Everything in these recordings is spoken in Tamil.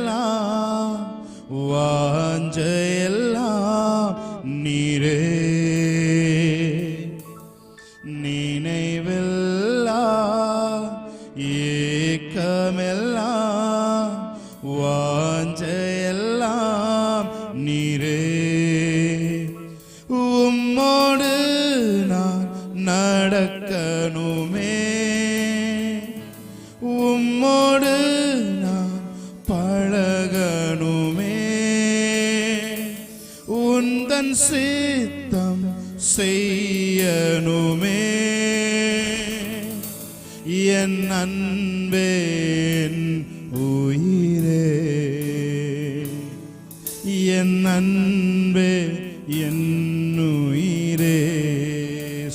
எல்லாம் வாஞ்சையெல்லாம் நீரே நினைவெல்லாம் ஏக்கமெல்லாம் வாஞ்சையெல்லாம் நீரே உம்மோடு நான் நடக்கணுமே உம்மோடு நான் பழகணுமே உந்தன் சித்தம் செய்யணுமே என் அன்பே என் உயிரே என் அன்பே என் உயிரே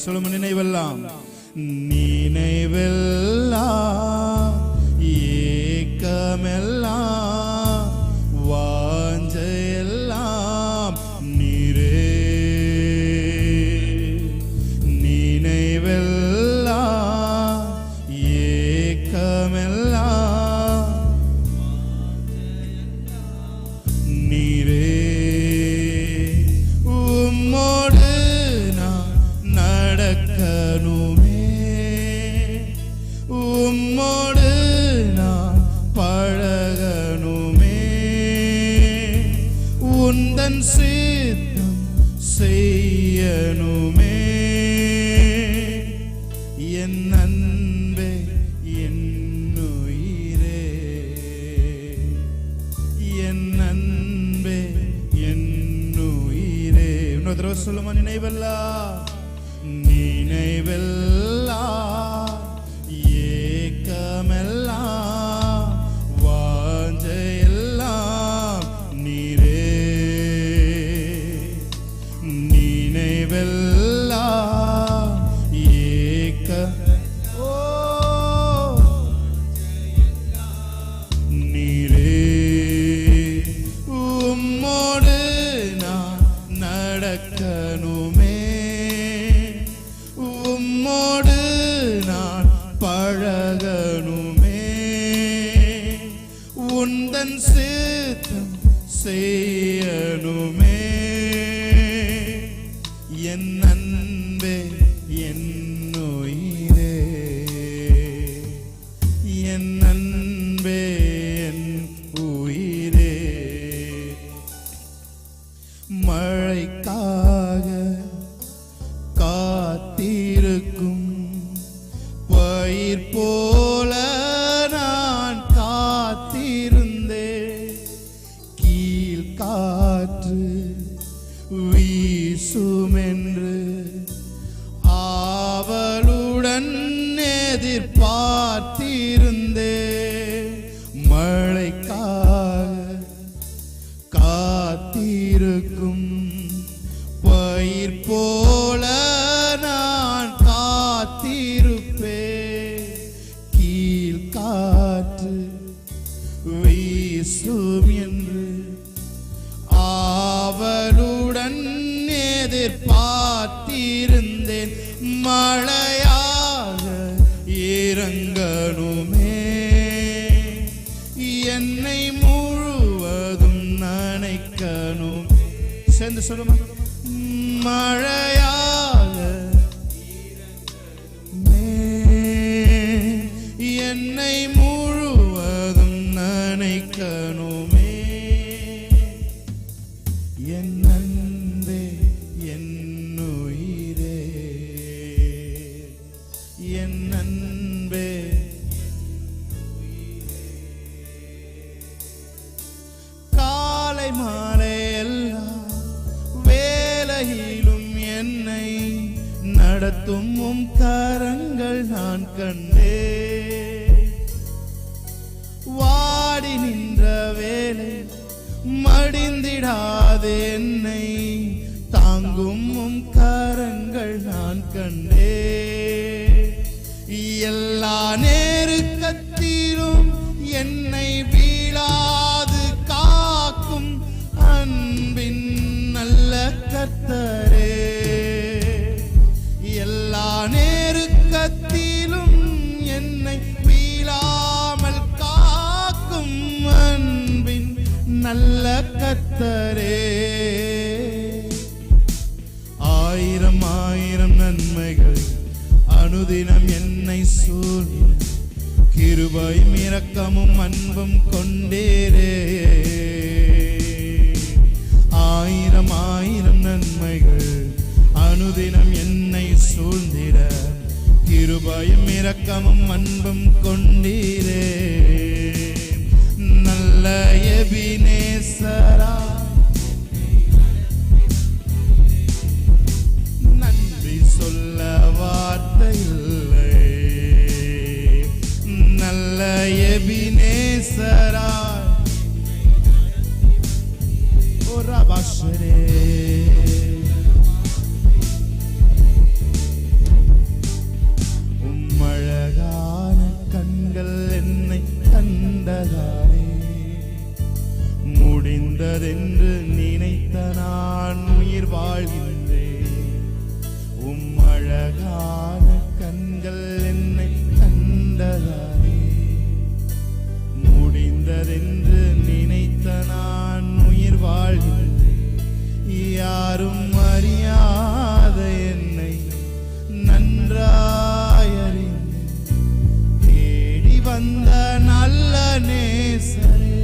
சொல்லும் நினைவெல்லாம் நினைவெல்லாம் ஏக்கமெல்லாம் வாஞ்சையெல்லாம் நீரே நினைவெல்லாம் ஏக்கமெல்லாம் நீரே உம்மோடு நான் நடக்கணுமே உம்மோடு நான் பழகணுமே உந்தன் சித்தம் செய்யணுமே என் அன்பே என் உயிரே என் அன்பே என் உயிரே இன்னொரு தடவை சொல்லுமா நினைவெல்லாம் நினைவெல்லாம் ஏக்கமெல்லாம் வாஞ்சையெல்லாம் நீரே நினைவெல்லாம் ஏக்க நீரே உம்மோடு நான் நடக்கணுமே உம்மோடு நான் பழகணுமே உந்தன் சித்தம் செய்யணுமே என் அன்பே என் உயிரே என் அன்பே என் உயிரே மழைக்காக காத்திருக்கும் பயிர் போல நான் காத்திருந்தேன் கீழ்காற்று வீசுமென்று ஆவலுடன் எதிர்பார்த்திருந்தேன் மழைக்காக காத்திருக்கும் பயிர் போல நான் காத்திருப்பேன் கீழ்காற்று வீசும் என்று ஆவலுடன் எதிர்பார்த்திருந்தேன் மழையாக இறங்கணுமே என்னை முழுவதும் நனைக்கணும் சேர்ந்து சொல்லுமா மழையாக என்னை முழுவதும் நனைக்கணுமே என் அன்பே என் உயிரே என் அன்பே காலை மாலை எல்லாம் வேலையிலும் என்னை நடத்தும் உம் கரங்கள் நான் கண்டே வாடி நின்ற வேலை மடிந்திடாது என்னை தாங்கும் உம் கரங்கள் நான் கண்டே எல்லா நேருக்கத்திலும் என்னை வீழாது காக்கும் அன்பின் நல்ல கர்த்தரே எல்லா நேருக்கத்திலும் என்னை வீழாமல் காக்கும் அன்பின் நல்ல கர்த்தரே. ஆயிரம் ஆயிரம் நன்மைகள் அனுதினம் என்னை சூழ்ந்து கிருபையும் இரக்கமும் அன்பும் கொண்டீரே. ஆயிரம் ஆயிரம் நன்மைகள் அனுதினம் என்னை சூழ்ந்திட கிருபையும் இரக்கமும் அன்பும் கொண்டீரே. நல்ல எபினேசரா நன்றி சொல்ல வார்த்தை இல்லை. நல்ல எபினேசரா ஓரா பாஷரே. உம்மழகான கண்கள் என்னை கண்டதாரே. முடிந்ததென்று நினைத்த நான் உயிர் வாழ்கின்றேன். உம்மழகான கண்கள் என்னை கண்டதாரே. முடிந்ததென்று நினைத்த நான் உயிர் வாழ்கின்றேன். யாரும் அறியாத என்னை நன்றாயறிந்து தேடி வந்த நல்ல நேசரே.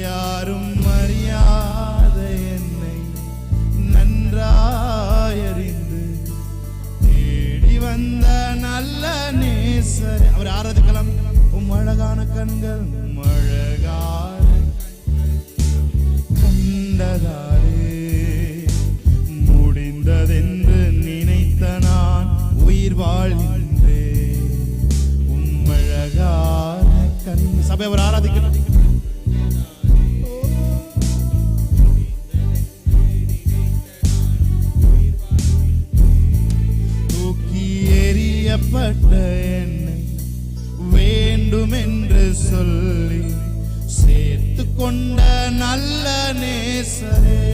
யாரும் அறியாத என்னை நன்றாயறிந்து தேடி வந்த நல்ல நேசரே. அவர் ஆராதிக்கலாம். உம் அழகான கண்கள் அழகான கண்டதாரே. முடிந்ததென்று நினைத்த நான் உயிர் வாழ்கின்றேன். உம் அழகான கண் சபை அவர் ஆராதிக்கலாம். பட்ட என்னை வேண்டும் என்று சொல்லி சேர்த்து கொண்ட நல்ல நேசரே.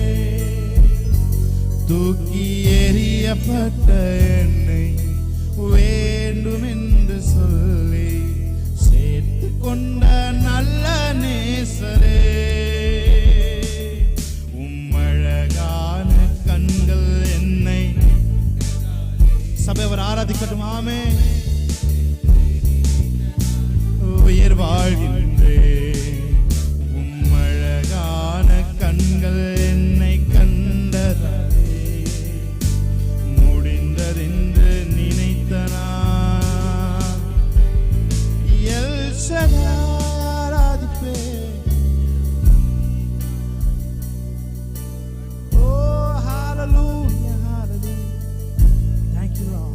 தூக்கி எறியப்பட்ட என்னை வேண்டும் என்று சொல்லி சேர்த்து கொண்ட நல்ல நேசரே. உம்மழகான கண்கள் என்னை சபை அவர் ஆராதிக்கட்டும். ஆமே. உயிர் வாழ்கின்றேன். உம்மழகான கண்கள் என்னை கண்டதாரே. முடிந்ததென்று நினைத்த நான் எல் ஷடாய் ஆராதிப்பேன். ஓ ஹalleluya hallelujah. Thank you Lord.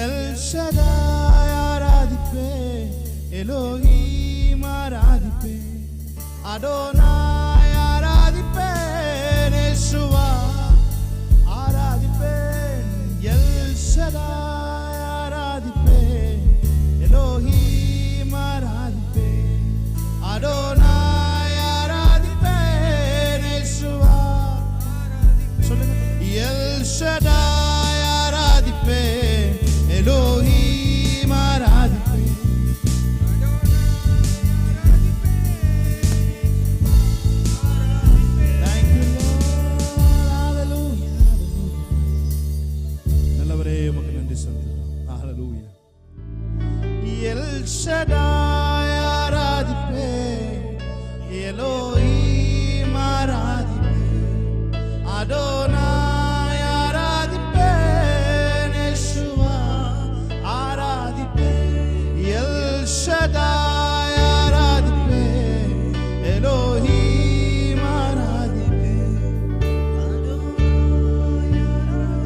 L Shaddai ஆராதிப்பேன். எலோஹிம் ஆராதிப்பேன். அடோனாய் ஆராதிப்பேன். யேசுவா ஆராதிப்பேன். எல் ஷடாய் ஆராதிப்பேன். எலோஹிம் ஆராதிப்பேன். அடோனாய் ஆராதிப்பேன். யேசுவா சொல்லுங்க. எல் ஷடாய் ஆராதிப்பேன். எலோஹிம் ஆராதிப்பேன். எல் ஷடாய் ஆராதிப்பேன். எலோஹிம் ஆராதிப்பேன். அடோனாய் ஆராதிப்பேன். யேசுவா ஆராதிப்பேன். எல் ஷடாய் ஆராதிப்பேன். எலோஹிம் ஆராதிப்பேன். அடோனாய்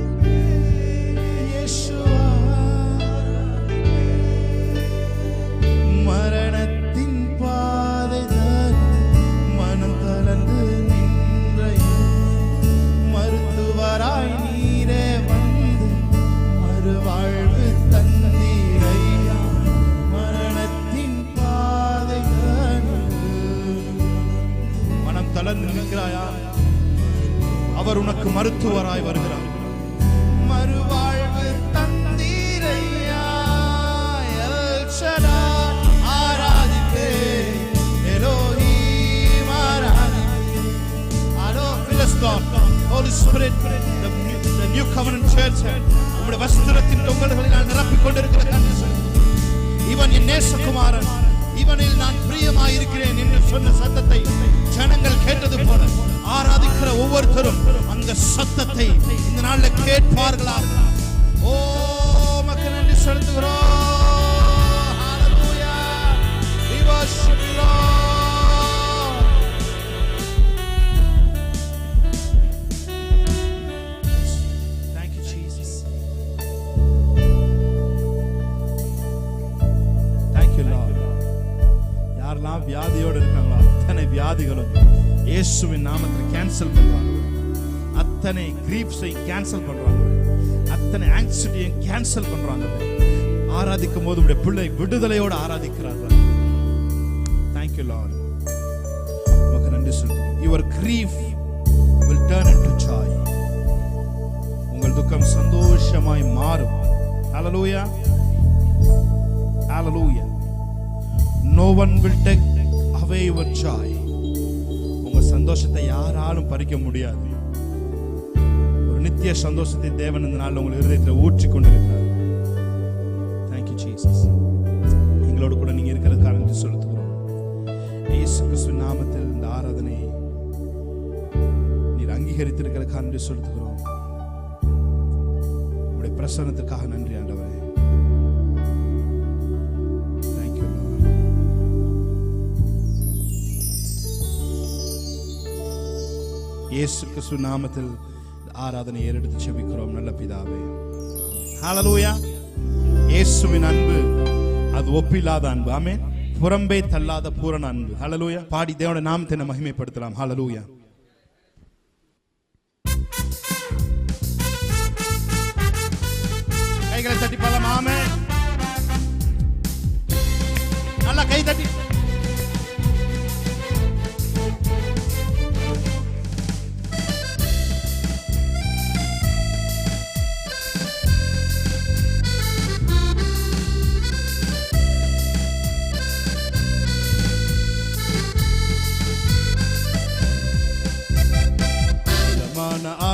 ஆராதிப்பேன். யேசுவா மரணத்தின் பாதைதான் மனம் தளர்ந்து நின்ற மருத்துவராய் நீரே வந்து மறுவாழ்வு தந்தீரையா. மரணத்தின் பாதைதான் மனம் தளர்ந்து நிற்கிறாயா? அவர் உனக்கு மருத்துவராய் வருகிறார். மறுவாழ்வு தந்தீரையா. எல் ஷடாய் ஆராதிப்பேன். Elohim Spirit, the new covenant church, உம்முடைய வஸ்திரத்தின் தொங்கல்களினால் நிரப்பிக் கொண்டிருக்கிற கர்த்தர், இவன் என் நேசகுமாரன், இவனில் நான் பிரியமாய் இருக்கிறேன் என்று சொன்ன சத்தத்தை ஜனங்கள் கேட்டது போல ஆராதிக்கிற ஒவ்வொருத்தரும் அந்த சத்தத்தை இந்த நாள்ல கேட்பார்களாக. ஓ மக்கள் நன்றி செலுத்துகிறோம். Hallelujah. We worship you, Lord. Thank you, Jesus. Thank you, Lord. யாரெல்லாம் வியாதியோடு இருக்காங்களோ அத்தனை வியாதிகளும் இயேசுவின் நாமத்தில் கேன்சல் பண்றாங்க. அத்தனை கிரீப்ஸை கேன்சல் பண்றாங்க. அத்தனை ஆங்ஸைட்டியை கேன்சல் பண்றாங்க. ஆராதிக்கும் போது உடைய பிள்ளை விடுதலையோடு ஆராதிக்கிறார்கள். Thank you, Lord. உமக்கு நன்றி சொல்கிறேன். Your grief will turn into joy. உங்கள் துக்கம் சந்தோஷமாய் மாறும். Hallelujah. Hallelujah. No one will take away your joy. உங்க சந்தோஷத்தை யாராலும் பறிக்க முடியாது. ஒரு நித்திய சந்தோஷத்தை தேவன் இந்த நாள் உங்கள் இருதயத்தில் ஊற்றிக் கொண்டிருக்கிறார். Thank you, Jesus. எங்களோடு கூட நீங்க இருக்கிறதுக்காக நன்றி செலுத்துகிறோம். இயேசு கிறிஸ்துவின் நாமத்தில் இந்த ஆராதனை நீர் அங்கீகரித்திருக்கிறதுக்காக நன்றி செலுத்துகிறோம். உங்களுடைய பிரசன்னத்துக்காக நன்றி ஆண்டவரே. இயேசு கிறிஸ்துவின் நாமத்தில் ஆராதனை ஏறெடுத்து ஜெபிக்கிறோம் நல்ல பிதாவே. ஹalleluya. இயேசுவின் அன்பு அது ஒப்பில்லாத அன்பு. ஆமென். புறம்பே தள்ளாத பூரண அன்பு. ஹalleluya. பாடி தேவனுடைய நாமத்தை மகிமைப்படுத்தலாம். ஹalleluya. கைகளை தட்டி பாடலாம். ஆமென். நல்ல கை தட்டி.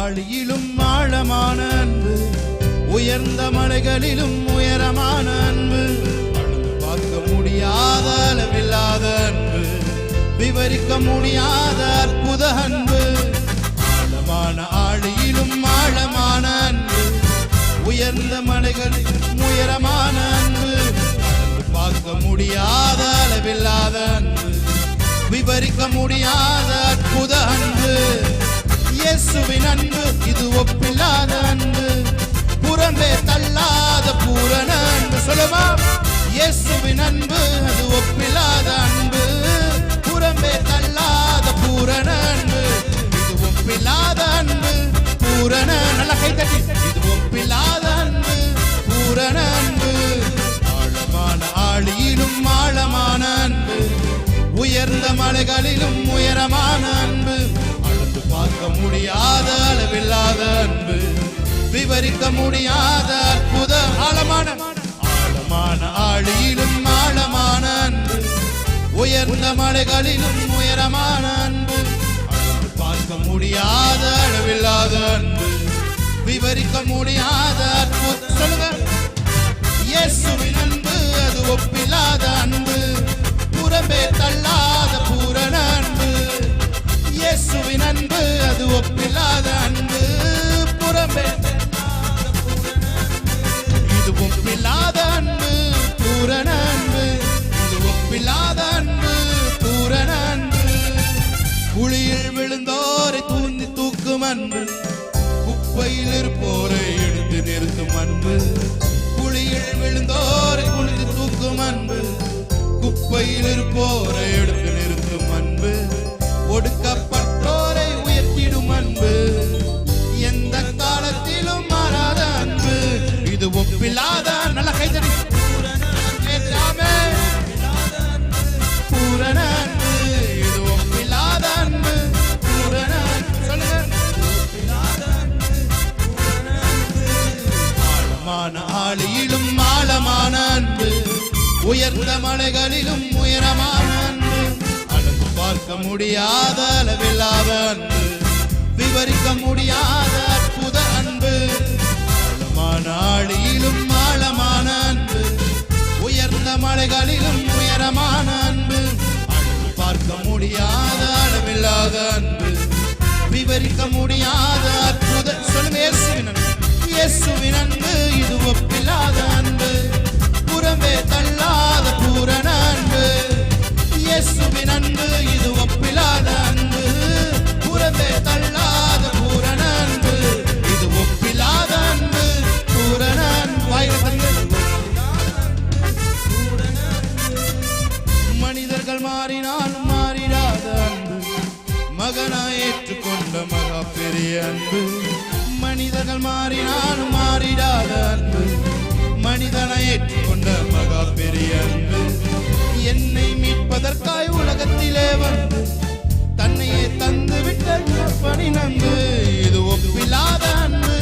ஆழியிலும் ஆழமான அன்பு, உயர்ந்த மலைகளிலும் உயரமான அன்பு, பார்க்க முடியாத அளவில்லாத அன்பு, விவரிக்க முடியாத அற்புத அன்பு. ஆழமான ஆழியிலும் ஆழமான அன்பு, உயர்ந்த மலைகளிலும் உயரமான அன்பு, பார்க்க முடியாத அளவில்லாத அன்பு, விவரிக்க முடியாத அற்புத அன்பு. இயேசுவின் அன்பு இது ஒப்பில்லாத அன்பு, புறம்பே தள்ளாத பூரண அன்பு. சொல்லுமா, இயேசுவின் அன்பு அது ஒப்பில்லாத அன்பு, புறம்பே தள்ளாத பூரண அன்பு. இது ஒப்பில்லாத அன்பு, பூரண. நல்ல கை தட்டி. இது ஒப்பில்லாத அன்பு, பூரண அன்பு. ஆழமான ஆழியிலும் ஆழமான அன்பு, உயர்ந்த மலைகளிலும் உயரமான அன்பு, பார்க்க முடியாத அளவில்லாத அன்பு, விவரிக்க முடியாத அற்புத ஆழமான ஆழமான ஆழியிலும் ஆழமான அன்பு, உயர்ந்த மலைகளிலும் உயரமான அன்பு, பார்க்க முடியாத அளவில்லாத அன்பு, விவரிக்க முடியாத அற்புத. சொல்லுங்க, இயேசுவின் அன்பு அது ஒப்பில்லாத அன்பு, புறம்பே தள்ளாத பூரண அன்பு. இயேசுவின் அன்பு அது ஒப்பில்லாத அன்பு, புறம்பே இது ஒப்பில்லாத அன்பு, பூரண அன்பு. இது ஒப்பில்லாத அன்பு, பூரண அன்பு. குழியில் விழுந்தோரை தூண்டி தூக்கும் அன்பு, குப்பையில் இருப்போரை எடுத்து நிறுத்தும் அன்பு. குழியில் விழுந்தோரை குனிந்து தூக்கும் அன்பு, குப்பையில் இருப்போரை எடுத்து நிறுத்தும் அன்பு. ஒடுக்கப்பட்டோரை உயர்த்திடும் அன்பு, எந்த காலத்திலும் மாறாத அன்பு. இது ஒப்பில்லாத. நல்ல கைதடி. பூரண அன்பு, இது ஒப்பில்லாத அன்பு, பூரண அன்பு. சொல்லுங்க, ஆழமான ஆழியிலும் ஆழமான அன்பு, உயர்ந்த மலைகளிலும் உயரமான அன்பு, பார்க்க முடியாத அளவில்லாத அன்பு, விவரிக்க முடியாத அற்புத அன்பு, ஆழமான ஆழியிலும் ஆழமான அன்பு, உயர்ந்த மலைகளிலும் உயரமான அன்பு, பார்க்க முடியாத அளவில்லாத அன்பு, விவரிக்க முடியாத அற்புத. சொல்லுங்க, இயேசுவின் அன்பு. இயேசுவின் அன்பு இது ஒப்பில்லாத அன்பு, புறம்பே தள்ளாத பூரண அன்பு. இயேசுவின் அன்பு இது ஒப்பில்லாத அன்பு, புறம்பே தள்ளாத பூரண அன்பு. இது ஒப்பில்லாத அன்பு, பூரண அன்பு. மனிதர்கள் மாறினாலும் மாறிடாத அன்பு, மகனாய் ஏற்றுக்கொண்ட மகா பெரிய அன்பு. மனிதர்கள் மாறினாலும் மாறிடாத அன்பு, மனிதனை ஏற்றுக்கொண்ட மகா பெரிய அன்பு. என்னை மீட்பதற்காய் உலகத்திலே வந்து தன்னையே தந்து விட்ட பணி நன்பு. இது ஒப்பில்லாத அன்பு,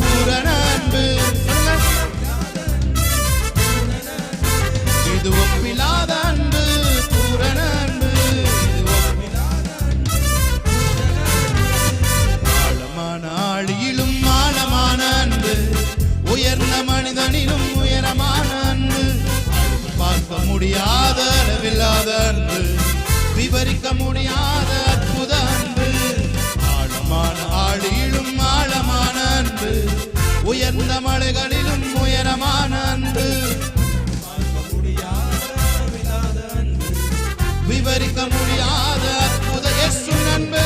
பூரண அன்பு. இது ஒப்பில்லாத அன்பு, பூரண அன்பு. ஆழமான ஆழியிலும் ஆழமான அன்பு, உயர்ந்த மனிதனிலும் உயரமான அன்பு, பார்க்க முடியாத அளவில்லாத அன்பு, விவரிக்க முடியாத அற்புத அன்பு. ஆழமான ஆழியிலும் ஆழமான அன்பு, உயர்ந்த மலைகளிலும் உயரமான அன்பு, விவரிக்க முடியாத அற்புத. இயேசுவின் அன்பு,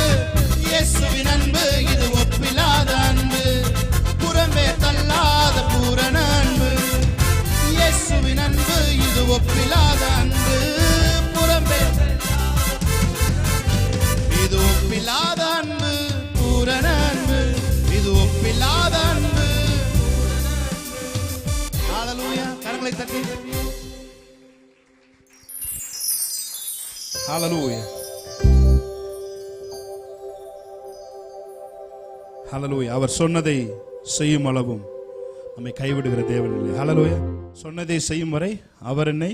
இயேசுவின் அன்பு இது ஒப்பில்லாத அன்பு, புறம்பே தள்ளாத பூரண அன்பு. இயேசுவின் அன்பு இது ஒப்பில்லாத அன்பு, புறம்பே இது ஒப்பில்லாத அன்பு, பூரண அன்பு. இது ஒப்பில்லாத அன்பு. ஹல்லேலூயா. கரங்களை தட்டி ஹல்லேலூயா. ஹல்லேலூயா. அவர் சொன்னதை செய்யும் அளவும் நம்மை கைவிடுகிற தேவன் இல்லை. ஹல்லேலூயா. சொன்னதை செய்யும் வரை அவர் என்னை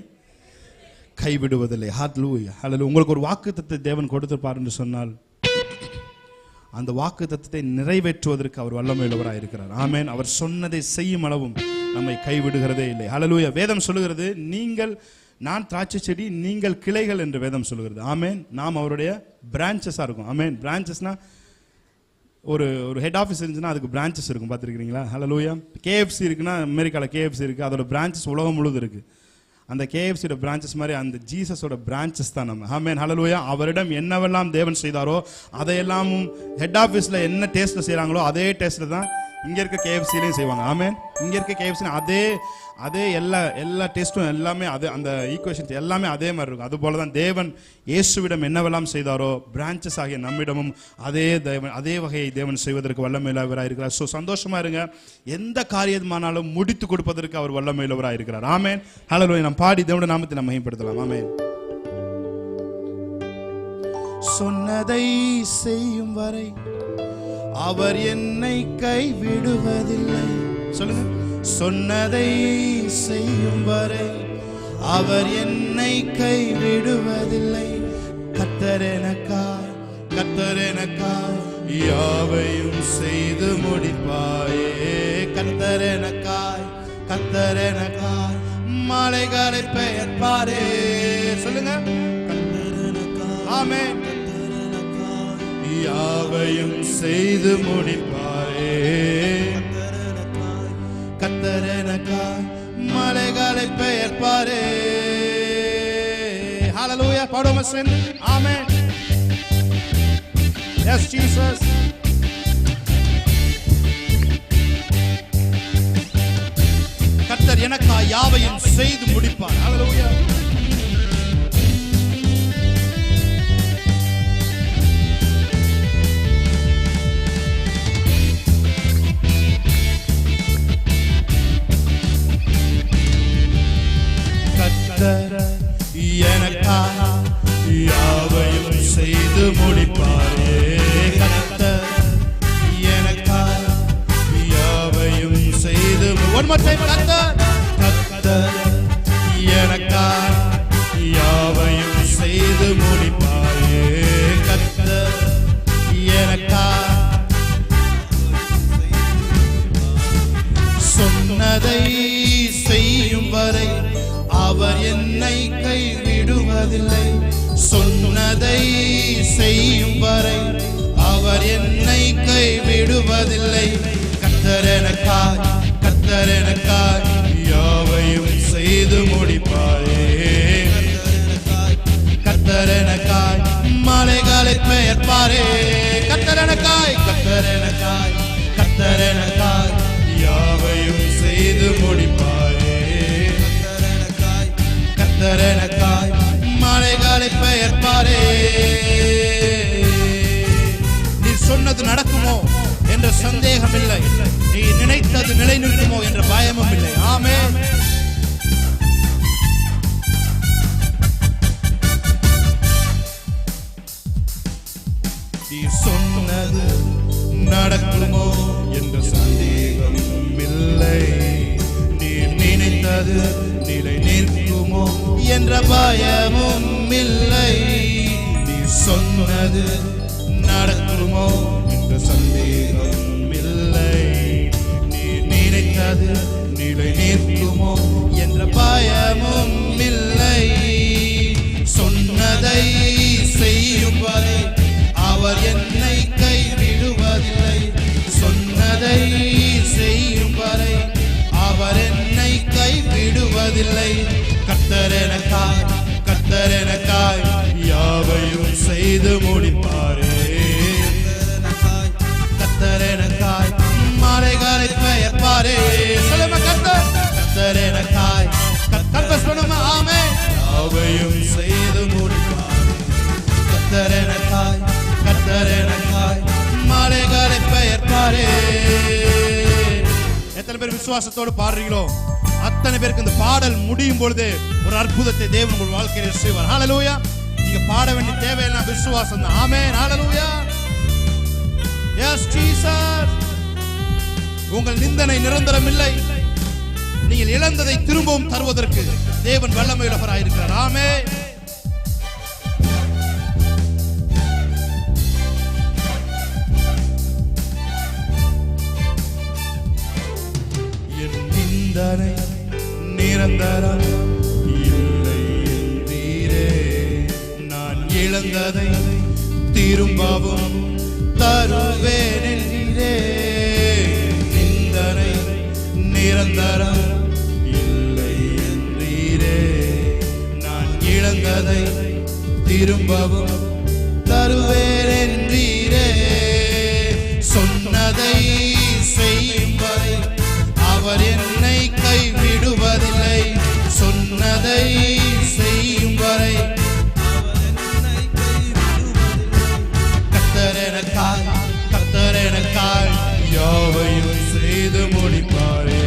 கைவிடுவதில்லை. ஹல்லேலூயா. ஹல்லேலூயா. உங்களுக்கு ஒரு வாக்குத்தத்தத்தை தேவன் கொடுத்திருப்பார் என்று சொன்னால் அந்த வாக்குத்தத்தத்தை நிறைவேற்றுவதற்கு அவர் வல்லமையுள்ளவராக இருக்கிறார். ஆமென். அவர் சொன்னதை செய்யும் அளவும் நம்மை கைவிடுகிறதே இல்லை. ஹல்லேலூயா. வேதம் சொல்லுகிறது, நீங்கள் நான் திராட்சை செடி, நீங்கள் கிளைகள் என்று வேதம் சொல்லுகிறது. ஆமென். நாம் அவருடைய பிரான்ச்சஸாக இருக்கும். ஆமென். பிரான்ச்சஸ்னா ஒரு ஹெட் ஆஃபீஸ் இருந்துச்சுன்னா அதுக்கு பிரான்ச்சஸ் இருக்கும், பார்த்துருக்கிறீங்களா? ஹல்லேலூயா. கேஎஃப்சி இருக்குன்னா அமெரிக்காவில் கேஎஃப்சி இருக்குது, அதோட பிரான்ச்சஸ் உலகம் முழுவதும் இருக்குது. அந்த கேஎஃப்சியோட பிரான்ச்சஸ் மாதிரி அந்த ஜீசஸோட பிரான்ச்சஸ் தான் நம்ம. ஆமென். ஹல்லேலூயா. அவரிடம் என்னவெல்லாம் தேவன் செய்தாரோ அதையெல்லாமும் ஹெட் ஆஃபீஸில் என்ன டேஸ்ட்டில் செய்கிறாங்களோ அதே டேஸ்ட்டில் தான் இங்கே இருக்க கேஎஃப்சிலையும் செய்வாங்க. ஆமென். இங்கே இருக்க கேஎஃப்சி அதே எல்லா டேஸ்ட்டும் எல்லாமே அதே, அந்த ஈக்குவேஷன்ஸ் எல்லாமே அதே மாதிரி இருக்கும். அதுபோல தான் தேவன் இயேசுவிடம் என்னவெல்லாம் செய்தாரோ பிரான்ச்சஸ் ஆகிய நம்மிடமும் அதே வகையை தேவன் செய்வதற்கு வல்லமையுள்ளவராக இருக்கிறார். ஸோ சந்தோஷமா இருங்க. எந்த காரியமானாலும் முடித்து கொடுப்பதற்கு அவர் வல்லமையுள்ளவராக இருக்கிறார். ஆமென். ஹல்லேலூயா. நாம் பாடி தேவனுடைய நாமத்தை நாம் மகிமைப்படுத்தலாம். ஆமென். சொன்னதை செய்யும் வரை அவர் என்னை கைவிடுவதில்லை. சொல்லுங்க. சொன்னதை செய்யும் வரை அவர் என்னை கைவிடுவதில்லை. கர்த்தர் எனக்காய் யாவையும் செய்து முடிப்பாயே. கர்த்தர் எனக்காய் மலைகளை பெயர்ப்பாரே. சொல்லுங்க. ஆமென். யாவையும் செய்து முடிப்பாரே. கர்த்தர் எனக்காய் மலைகளை பெயர்ப்பாரே. ஹல்லேலூயா. பாடுவோமா சேர்ந்து? ஆமென். Yes Jesus. கர்த்தர் எனக்காய் யாவையும் செய்து முடிப்பார். ஹல்லேலூயா. எனக்காக யாவையும் செய்து முடிப்பாரே. கர்த்தர் எனக்காக யாவையும் செய்து. one more time. கர்த்தர் எனக்காக யாவையும் செய்து முடிப்பாரே. கர்த்தர் எனக்காக சொன்னதை செய்யும் வரை அவர் என்னை கைவிடுவதில்லை. கர்த்தர் எனக்காய் யாவையும் செய்து முடிப்பாரே. கர்த்தர் எனக்காய் மலைகளை பெயர்ப்பாரே. கர்த்தர் எனக்காய் யாவையும் செய்து முடிப்பாரே. கர்த்தர் எனக்காய் மலைகளை பெயர்ப்பாரே. நீ சொன்னது நடக்குமோ என்ற சந்தேகம் இல்லை. நீ நினைத்தது நிலை நிற்குமோ என்ற பயமும் இல்லை. ஆமென். நீ சொன்னது நடக்குமோ என்ற சந்தேகம் இல்லை. நீ நினைத்தது நிலை நிற்குமோ என்ற பயமும் இல்லை. நீ சொன்னது நடக்குமோ என்ற சந்தேகம் இல்லை. நீ நினைத்தது நிலை நிற்குமோ என்ற பயமும் இல்லை. சொன்னதை செய்யும் வரை அவர் என்னை கைவிடுவதில்லை. சொன்னதை செய்யும் வரை அவர் என்னை கைவிடுவதில்லை. கர்த்தர் எனக்காய் யாவையும் செய்து முடிப்பாரே. கர்த்தர் எனக்காய் மலைகளை பெயர்ப்பாரே. சொல்லுமா கர்த்தர் எனக்காய் சொல்லுமா. ஆமென். யாவையும் செய்து முடிப்பாரே. கர்த்தர் எனக்காய் மலைகளை பெயர்ப்பாரே. எத்தனை பேர் விசுவாசத்தோடு பாடுறீங்களோ அத்தனை பேருக்கு இந்த பாடல் முடியும் பொழுது ஒரு அற்புதத்தை தேவன் உங்கள் வாழ்க்கையில் செய்வார். ஹல்லேலூயா. நீங்க பாட வேண்டிய தேவையெல்லாம் விசுவாசம் தான். ஆமென். ஹல்லேலூயா. Yes Jesus. உங்கள் நிந்தனை நிரந்தரம் இல்லை. நீங்கள் இழந்ததை திரும்பவும் தருவதற்கு தேவன் வல்லமையுள்ளவராய் இருக்கிறார். ஆமென். நிந்தனை நிரந்தரம் இல்லை என்றீரே. நான் இழந்ததை திரும்பவும் தருவேன் என்றீரே. நிந்தனை நிரந்தரம் இல்லை என்றீரே. நான் இழந்ததை திரும்பவும் தருவேன் என்றீரே. சொன்னதை செய்யும் வரை அவர் என்னை கைவிடுவதில்லை. சொன்னதை செய்யும் வரை அவர் என்னை கைவிடுவதில்லை. கர்த்தர் எனக்காய் யாவையும் செய்து முடிப்பாரே.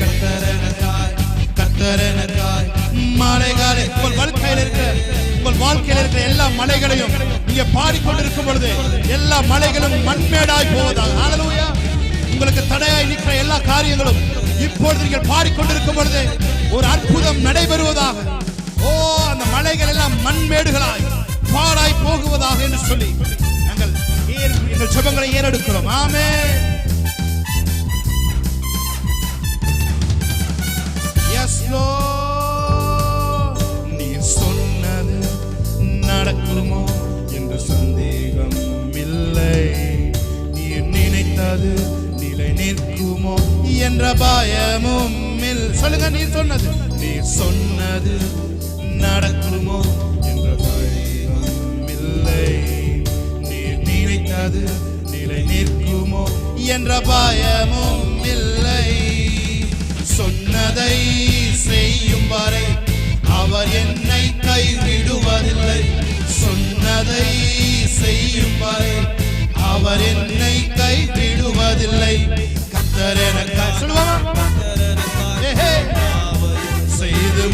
கர்த்தர் எனக்காய் மலைகளை உங்கள் வாழ்க்கையில் இருக்கிற எல்லா மலைகளையும் நீங்க பாடிக்கொண்டிருக்கும் பொழுது எல்லா மலைகளும் மண்மேடாய் போவதாக. ஹல்லேலூயா. உங்களுக்கு தடையாய் நிற்கிற எல்லா காரியங்களும் இப்பொழுது நீங்கள் பாடிக்கொண்டிருக்கும் பொழுது ஒரு அற்புதம் நடைபெறுவதாக. ஓ, அந்த மலைகள் எல்லாம் மண்மேடுகளாய் பாழாய் போகுவதாக என்று சொல்லி எங்கள் ஜெபங்களை ஏறெடுக்கிறோம். ஆமென். S Lord. நீ சொன்னது நடக்குமோ என்ற சந்தேகம் இல்லை. நீ நினைத்தது நிலை நிற்குமோ என்ற பயமும் இல்லை. சொல்லுங்க. நீ சொன்னது நடக்குமோ என்ற பயமும் இல்லை. நீ நினைத்தது நிலை நிற்குமோ என்ற பயமும் இல்லை. சொன்னதை செய்யும் வரை அவர் என்னை கைவிடுவதில்லை. சொன்னதை செய்யும் வரை அவர் என்னை கைவிடுவதில்லை. கர்த்தர் எனக்காய் சொல்லுவாங்க செய்து